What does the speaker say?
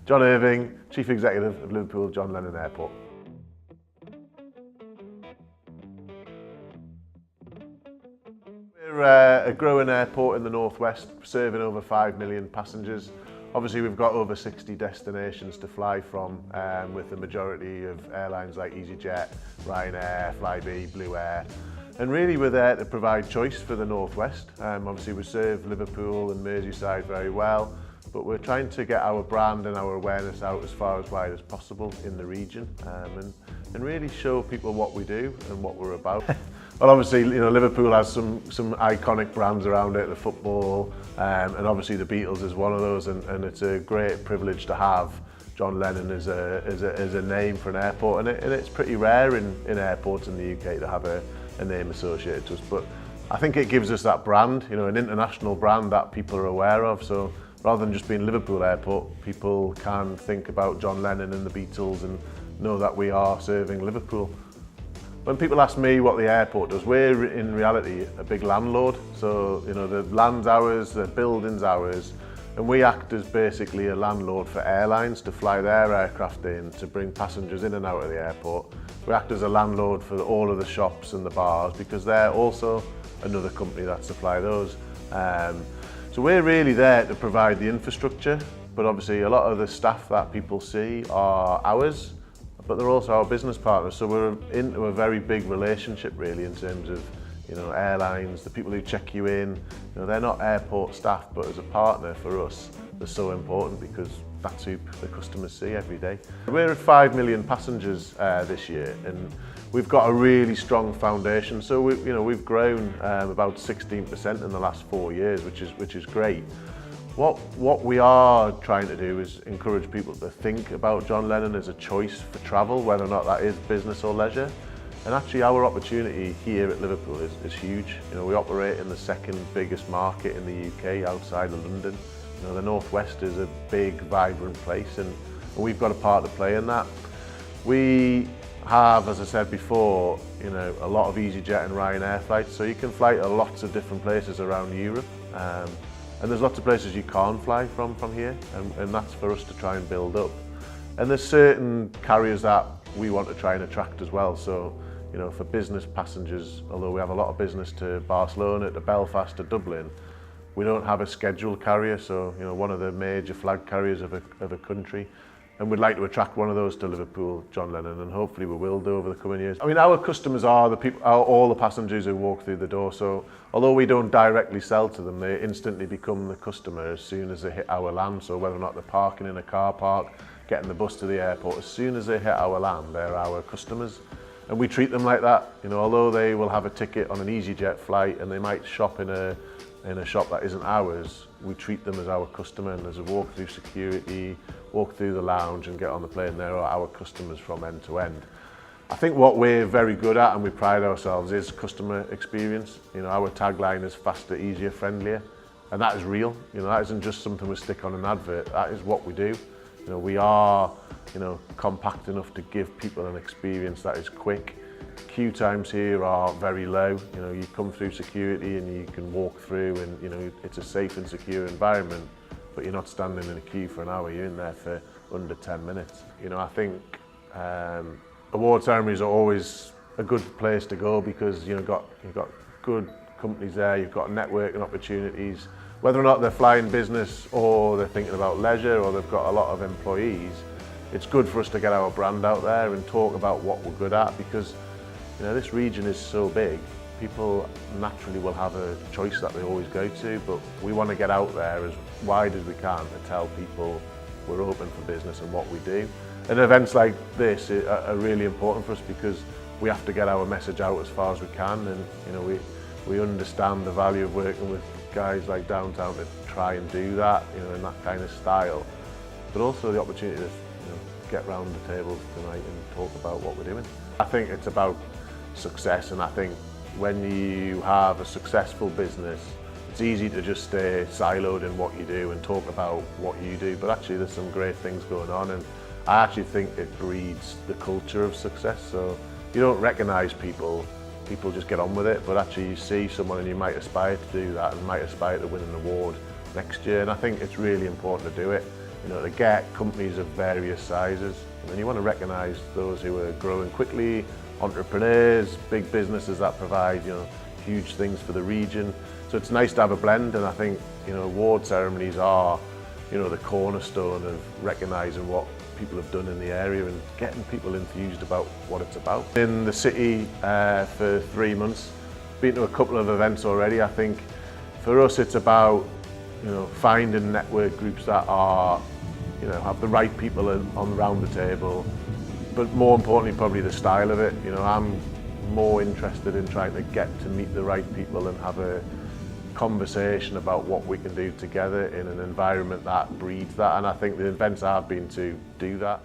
John Irving, Chief Executive of Liverpool John Lennon Airport. We're a growing airport in the northwest, serving over 5 million passengers. Obviously we've got over 60 destinations to fly from, with the majority of airlines like EasyJet, Ryanair, Flybe, Blue Air. And really we're there to provide choice for the northwest. Obviously we serve Liverpool and Merseyside very well, but we're trying to get our brand and our awareness out as far as wide as possible in the region, and really show people what we do and what we're about. Well, obviously, you know, Liverpool has some iconic brands around it, the football, and obviously the Beatles is one of those, and it's a great privilege to have John Lennon as a name for an airport, and it's pretty rare in airports in the UK to have a name associated to us. But I think it gives us that brand, you know, an international brand that people are aware of. So rather than just being Liverpool Airport, people can think about John Lennon and the Beatles and know that we are serving Liverpool. When people ask me what the airport does, we're in reality a big landlord. So, you know, the land's ours, the building's ours, and we act as basically a landlord for airlines to fly their aircraft in, to bring passengers in and out of the airport. We act as a landlord for all of the shops and the bars because they're also another company that supply those. So we're really there to provide the infrastructure, but obviously a lot of the staff that people see are ours, but they're also our business partners. So we're into a very big relationship really in terms of, you know, airlines, the people who check you in. You know, they're not airport staff, but as a partner for us, they're so important because that's who the customers see every day. We're at 5 million passengers this year, and we've got a really strong foundation. So we've grown about 16% in the last 4 years, which is great. What we are trying to do is encourage people to think about John Lennon as a choice for travel, whether or not that is business or leisure. And actually our opportunity here at Liverpool is huge. You know, we operate in the second biggest market in the UK outside of London. You know, the Northwest is a big, vibrant place, and we've got a part to play in that. We have, as I said before, you know, a lot of EasyJet and Ryanair flights, so you can fly to lots of different places around Europe. And there's lots of places you can't fly from here, and that's for us to try and build up. And there's certain carriers that we want to try and attract as well. So, you know, for business passengers, although we have a lot of business to Barcelona, to Belfast, to Dublin, we don't have a scheduled carrier. So, you know, one of the major flag carriers of a country. And we'd like to attract one of those to Liverpool John Lennon, and hopefully we will do over the coming years. I mean, our customers are the people, all the passengers who walk through the door. So although we don't directly sell to them, they instantly become the customer as soon as they hit our land. So whether or not they're parking in a car park, getting the bus to the airport, as soon as they hit our land, they're our customers. And we treat them like that. You know, although they will have a ticket on an EasyJet flight and they might shop in a shop that isn't ours, we treat them as our customer, and as a walk through security, walk through the lounge and get on the plane, they're our customers from end to end. I think what we're very good at and we pride ourselves is customer experience. You know, our tagline is faster, easier, friendlier, and that is real. You know, that isn't just something we stick on an advert, that is what we do. You know, we are, you know, compact enough to give people an experience that is quick. Queue times here are very low. You know, you come through security and you can walk through, and you know, it's a safe and secure environment, but you're not standing in a queue for an hour, you're in there for under 10 minutes. You know, I think award ceremonies are always a good place to go because you've got good companies there, you've got networking opportunities. Whether or not they're flying business or they're thinking about leisure or they've got a lot of employees, it's good for us to get our brand out there and talk about what we're good at, because you know, this region is so big, people naturally will have a choice that they always go to, but we want to get out there as wide as we can to tell people we're open for business and what we do. And events like this are really important for us because we have to get our message out as far as we can, and you know, we understand the value of working with guys like Downtown to try and do that, you know, in that kind of style, but also the opportunity to, you know, get round the tables tonight and talk about what we're doing. I think it's about success, and I think when you have a successful business, it's easy to just stay siloed in what you do and talk about what you do, but actually there's some great things going on, and I actually think it breeds the culture of success. So you don't recognise people just get on with it, but actually you see someone and you might aspire to do that and might aspire to win an award next year, and I think it's really important to do it. to get companies of various sizes. And you want to recognise those who are growing quickly, entrepreneurs, big businesses that provide, huge things for the region. So it's nice to have a blend, and I think, award ceremonies are, the cornerstone of recognising what people have done in the area and getting people enthused about what it's about. In the city for 3 months, been to a couple of events already. I think for us it's about, finding network groups that are, have the right people on around the table, but more importantly probably the style of it. I'm more interested in trying to get to meet the right people and have a conversation about what we can do together in an environment that breeds that, and I think the events I've been to do that.